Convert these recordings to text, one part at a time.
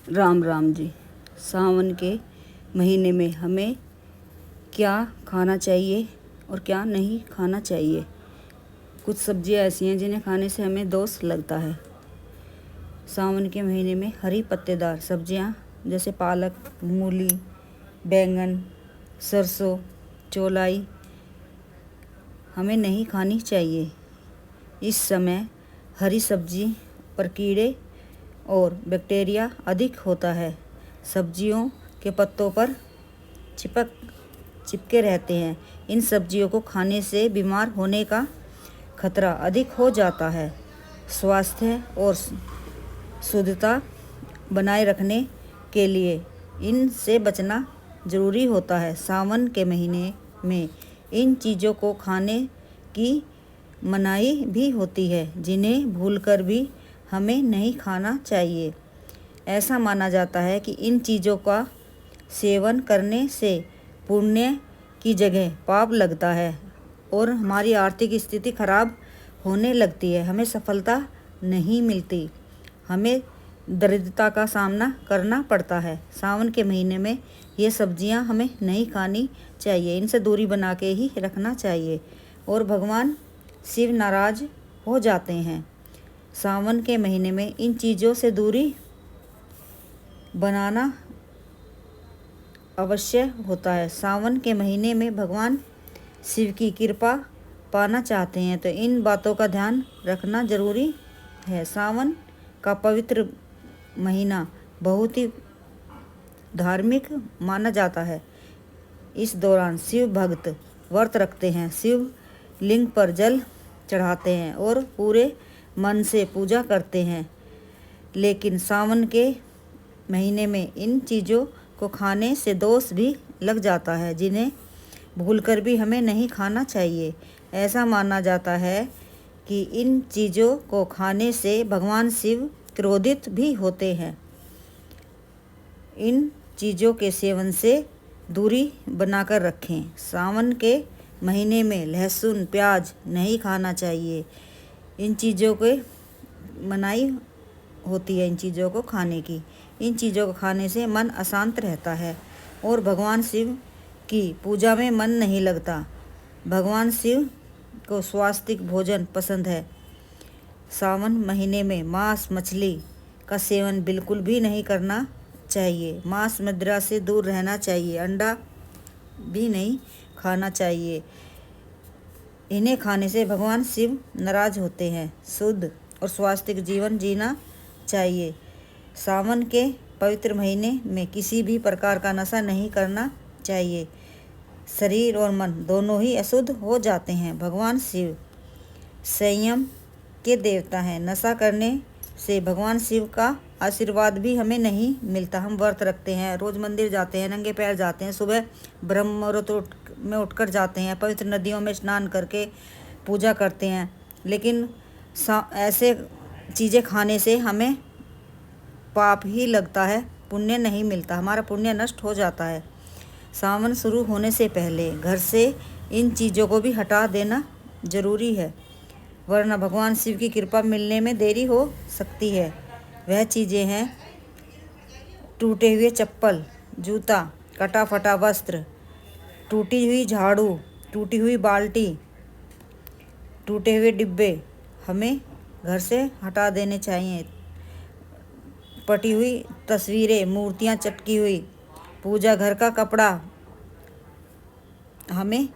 राम राम जी। सावन के महीने में हमें क्या खाना चाहिए और क्या नहीं खाना चाहिए। कुछ सब्जियां ऐसी हैं जिन्हें खाने से हमें दोष लगता है। सावन के महीने में हरी पत्तेदार सब्जियां जैसे पालक, मूली, बैंगन, सरसों, चौलाई हमें नहीं खानी चाहिए। इस समय हरी सब्जी पर कीड़े और बैक्टीरिया अधिक होता है। सब्जियों के पत्तों पर चिपके रहते हैं। इन सब्जियों को खाने से बीमार होने का खतरा अधिक हो जाता है। स्वास्थ्य और शुद्धता बनाए रखने के लिए इनसे बचना ज़रूरी होता है। सावन के महीने में इन चीज़ों को खाने की मनाही भी होती है, जिन्हें भूलकर भी हमें नहीं खाना चाहिए। ऐसा माना जाता है कि इन चीज़ों का सेवन करने से पुण्य की जगह पाप लगता है और हमारी आर्थिक स्थिति खराब होने लगती है। हमें सफलता नहीं मिलती, हमें दरिद्रता का सामना करना पड़ता है। सावन के महीने में ये सब्जियां हमें नहीं खानी चाहिए, इनसे दूरी बना के ही रखना चाहिए और भगवान शिव नाराज हो जाते हैं। सावन के महीने में इन चीज़ों से दूरी बनाना अवश्य होता है। सावन के महीने में भगवान शिव की कृपा पाना चाहते हैं तो इन बातों का ध्यान रखना जरूरी है। सावन का पवित्र महीना बहुत ही धार्मिक माना जाता है। इस दौरान शिव भक्त व्रत रखते हैं, शिव लिंग पर जल चढ़ाते हैं और पूरे मन से पूजा करते हैं। लेकिन सावन के महीने में इन चीज़ों को खाने से दोष भी लग जाता है, जिन्हें भूलकर भी हमें नहीं खाना चाहिए। ऐसा माना जाता है कि इन चीज़ों को खाने से भगवान शिव क्रोधित भी होते हैं। इन चीज़ों के सेवन से दूरी बनाकर रखें। सावन के महीने में लहसुन, प्याज नहीं खाना चाहिए। इन चीज़ों के मनाही होती है इन चीज़ों को खाने की। इन चीज़ों को खाने से मन अशांत रहता है और भगवान शिव की पूजा में मन नहीं लगता। भगवान शिव को स्वास्तिक भोजन पसंद है। सावन महीने में मांस मछली का सेवन बिल्कुल भी नहीं करना चाहिए। मांस मदिरा से दूर रहना चाहिए। अंडा भी नहीं खाना चाहिए। इन्हें खाने से भगवान शिव नाराज होते हैं। शुद्ध और स्वास्तिक जीवन जीना चाहिए। सावन के पवित्र महीने में किसी भी प्रकार का नशा नहीं करना चाहिए। शरीर और मन दोनों ही अशुद्ध हो जाते हैं। भगवान शिव संयम के देवता हैं। नशा करने से भगवान शिव का आशीर्वाद भी हमें नहीं मिलता। हम व्रत रखते हैं, रोज़ मंदिर जाते हैं, नंगे पैर जाते हैं, सुबह ब्रह्म मुहूर्त में उठकर जाते हैं, पवित्र नदियों में स्नान करके पूजा करते हैं, लेकिन ऐसे चीज़ें खाने से हमें पाप ही लगता है, पुण्य नहीं मिलता, हमारा पुण्य नष्ट हो जाता है। सावन शुरू होने से पहले घर से इन चीज़ों को भी हटा देना जरूरी है, वरना भगवान शिव की कृपा मिलने में देरी हो सकती है। वह चीज़ें हैं टूटे हुए चप्पल, जूता, कटा फटा वस्त्र, टूटी हुई झाड़ू, टूटी हुई बाल्टी, टूटे हुए डिब्बे हमें घर से हटा देने चाहिए। पटी हुई तस्वीरें, मूर्तियाँ चटकी हुई, पूजा घर का कपड़ा हमें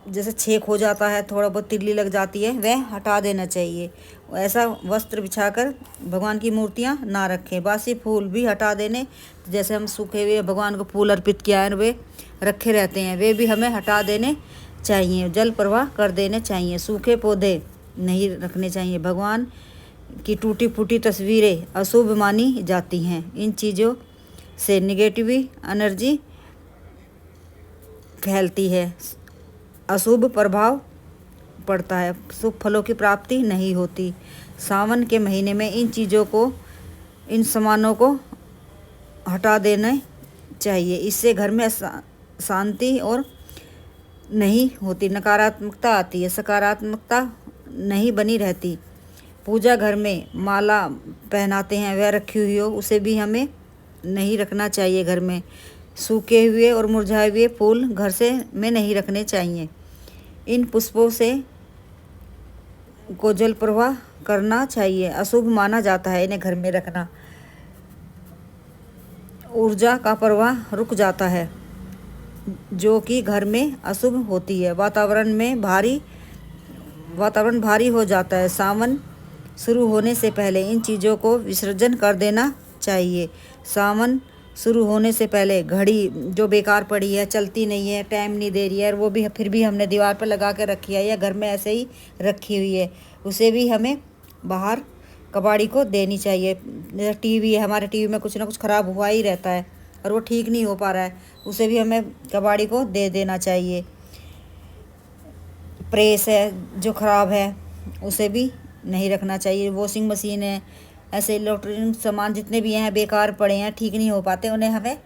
जैसे छेक हो जाता है, थोड़ा बहुत तिल्ली लग जाती है, वह हटा देना चाहिए। ऐसा वस्त्र बिछाकर भगवान की मूर्तियाँ ना रखें। बासी फूल भी हटा देने, जैसे हम सूखे हुए भगवान को फूल अर्पित किया है वे रखे रहते हैं, वे भी हमें हटा देने चाहिए, जल प्रवाह कर देने चाहिए। सूखे पौधे नहीं रखने चाहिए। भगवान की टूटी फूटी तस्वीरें अशुभ मानी जाती हैं। इन चीज़ों से निगेटिव एनर्जी फैलती है, अशुभ प्रभाव पड़ता है, शुभ फलों की प्राप्ति नहीं होती। सावन के महीने में इन चीज़ों को, इन सामानों को हटा देना चाहिए। इससे घर में शांति और नहीं होती, नकारात्मकता आती है, सकारात्मकता नहीं बनी रहती। पूजा घर में माला पहनाते हैं वह रखी हुई हो, उसे भी हमें नहीं रखना चाहिए घर में। सूखे हुए और मुरझाए हुए फूल घर से में नहीं रखने चाहिए। इन पुष्पों से को जल प्रवाह करना चाहिए, अशुभ माना जाता है इन्हें घर में रखना। ऊर्जा का प्रवाह रुक जाता है जो कि घर में अशुभ होती है। वातावरण भारी हो जाता है। सावन शुरू होने से पहले इन चीज़ों को विसर्जन कर देना चाहिए। सावन शुरू होने से पहले घड़ी जो बेकार पड़ी है, चलती नहीं है, टाइम नहीं दे रही है, और वो भी फिर भी हमने दीवार पर लगा के रखी है या घर में ऐसे ही रखी हुई है, उसे भी हमें बाहर कबाड़ी को देनी चाहिए। जैसे टीवी है, हमारे टीवी में कुछ ना कुछ ख़राब हुआ ही रहता है और वो ठीक नहीं हो पा रहा है, उसे भी हमें कबाड़ी को दे देना चाहिए। प्रेस है जो ख़राब है उसे भी नहीं रखना चाहिए। वॉशिंग मशीन है, ऐसे इलेक्ट्रॉनिक सामान जितने भी हैं बेकार पड़े हैं, ठीक नहीं हो पाते, उन्हें हमें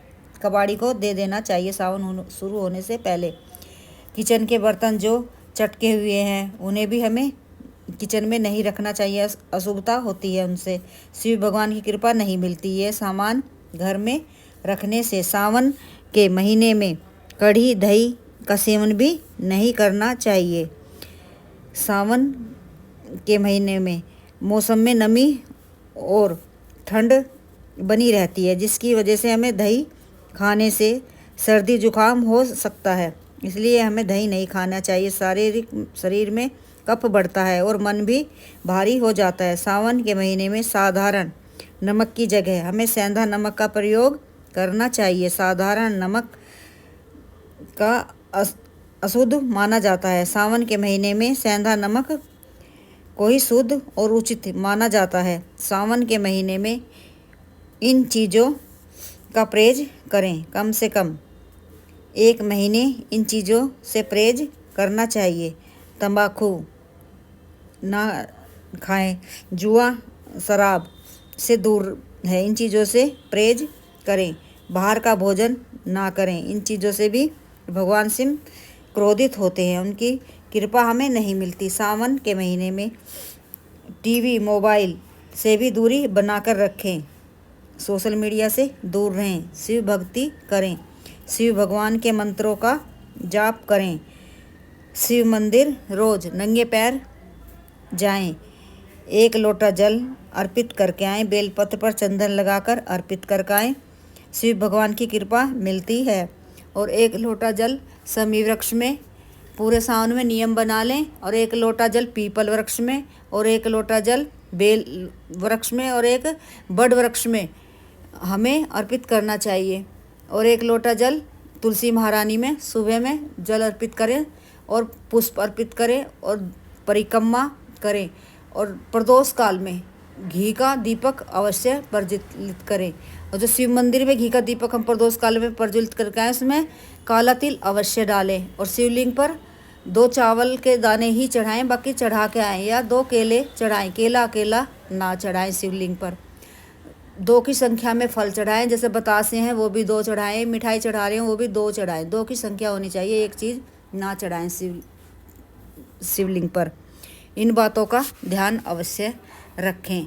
कबाड़ी को दे देना चाहिए सावन शुरू होने से पहले। किचन के बर्तन जो चटके हुए हैं उन्हें भी हमें किचन में नहीं रखना चाहिए, अशुभता होती है उनसे, शिव भगवान की कृपा नहीं मिलती है सामान घर में रखने से। सावन के महीने में कढ़ी दही का सेवन भी नहीं करना चाहिए। सावन के महीने में मौसम में नमी और ठंड बनी रहती है, जिसकी वजह से हमें दही खाने से सर्दी जुकाम हो सकता है, इसलिए हमें दही नहीं खाना चाहिए। शरीर में कफ बढ़ता है और मन भी भारी हो जाता है। सावन के महीने में साधारण नमक की जगह हमें सेंधा नमक का प्रयोग करना चाहिए। साधारण नमक का अशुद्ध माना जाता है। सावन के महीने में सेंधा नमक को ही शुद्ध और उचित माना जाता है। सावन के महीने में इन चीज़ों का परहेज करें। कम से कम 1 महीने इन चीज़ों से परहेज करना चाहिए। तंबाकू ना खाएं, जुआ शराब से दूर है, इन चीज़ों से परहेज करें। बाहर का भोजन ना करें, इन चीज़ों से भी भगवान शिव क्रोधित होते हैं, उनकी कृपा हमें नहीं मिलती। सावन के महीने में टीवी मोबाइल से भी दूरी बनाकर रखें, सोशल मीडिया से दूर रहें, शिव भक्ति करें, शिव भगवान के मंत्रों का जाप करें, शिव मंदिर रोज़ नंगे पैर जाएं, 1 लोटा जल अर्पित करके आएँ, बेलपत्र पर चंदन लगाकर अर्पित करके आएँ, शिव भगवान की कृपा मिलती है। और 1 लोटा जल शमी वृक्ष में पूरे सावन में नियम बना लें, और 1 लोटा जल पीपल वृक्ष में, और 1 लोटा जल बेल वृक्ष में, और 1 बड़ वृक्ष में हमें अर्पित करना चाहिए। और 1 लोटा जल तुलसी महारानी में सुबह में जल अर्पित करें और पुष्प अर्पित करें और परिक्रमा करें। और प्रदोष काल में घी का दीपक अवश्य प्रज्वलित करें। और जो शिव मंदिर में घी का दीपक हम प्रदोष काल में प्रज्वलित करके आए, उसमें काला तिल अवश्य डालें। और शिवलिंग पर 2 चावल के दाने ही चढ़ाएं, बाकी चढ़ा के आएँ, या 2 केले चढ़ाएं, केला अकेला ना चढ़ाएं शिवलिंग पर। 2 की संख्या में फल चढ़ाएं, जैसे बतासे हैं वो भी 2 चढ़ाएं, मिठाई चढ़ा रहे हैं वो भी 2 चढ़ाएं, 2 की संख्या होनी चाहिए, एक चीज़ ना चढ़ाएं शिवलिंग पर। इन बातों का ध्यान अवश्य रखें।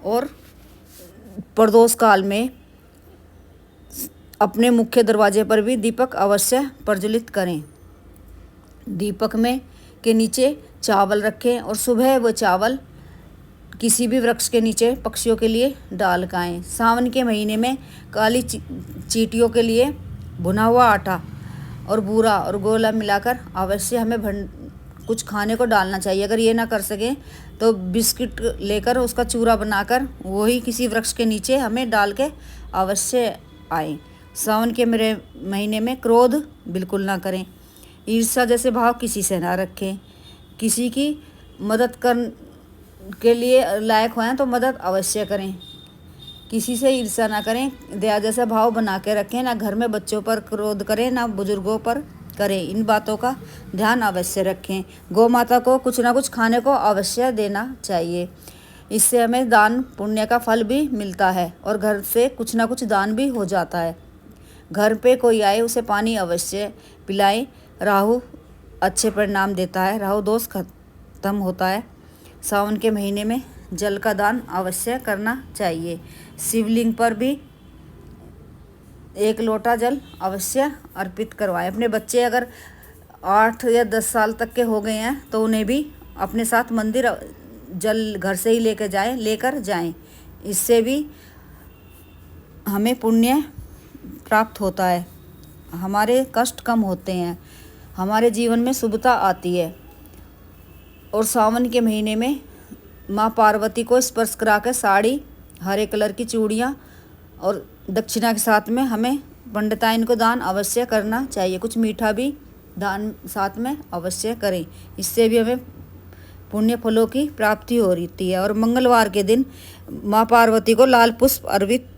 और प्रदोष काल में अपने मुख्य दरवाजे पर भी दीपक अवश्य प्रज्वलित करें। दीपक में के नीचे चावल रखें और सुबह वो चावल किसी भी वृक्ष के नीचे पक्षियों के लिए डाल कर आएँ। सावन के महीने में काली चींटियों के लिए भुना हुआ आटा और बूरा और गोला मिलाकर अवश्य हमें कुछ खाने को डालना चाहिए। अगर ये ना कर सकें तो बिस्किट लेकर उसका चूरा बनाकर वही किसी वृक्ष के नीचे हमें डाल के अवश्य आए। सावन के मेरे महीने में क्रोध बिल्कुल ना करें, ईर्ष्या जैसे भाव किसी से ना रखें, किसी की मदद कर के लिए लायक हों तो मदद अवश्य करें, किसी से ईर्ष्या ना करें, दया जैसा भाव बना के रखें, ना घर में बच्चों पर क्रोध करें, ना बुजुर्गों पर करें। इन बातों का ध्यान अवश्य रखें। गौ माता को कुछ ना कुछ खाने को अवश्य देना चाहिए, इससे हमें दान पुण्य का फल भी मिलता है और घर से कुछ ना कुछ दान भी हो जाता है। घर पे कोई आए उसे पानी अवश्य पिलाएं। राहु अच्छे परिणाम देता है, राहु दोष खत्म होता है। सावन के महीने में जल का दान अवश्य करना चाहिए। शिवलिंग पर भी 1 लोटा जल अवश्य अर्पित करवाएं। अपने बच्चे अगर 8 या 10 साल तक के हो गए हैं तो उन्हें भी अपने साथ मंदिर जल घर से ही लेकर जाएं। इससे भी हमें पुण्य प्राप्त होता है, हमारे कष्ट कम होते हैं, हमारे जीवन में शुभता आती है। और सावन के महीने में माँ पार्वती को स्पर्श करा कर साड़ी, हरे कलर की चूड़ियाँ और दक्षिणा के साथ में हमें पंडिताइन को दान अवश्य करना चाहिए। कुछ मीठा भी दान साथ में अवश्य करें, इससे भी हमें पुण्य फलों की प्राप्ति हो रही है। और मंगलवार के दिन माँ पार्वती को लाल पुष्प अर्पित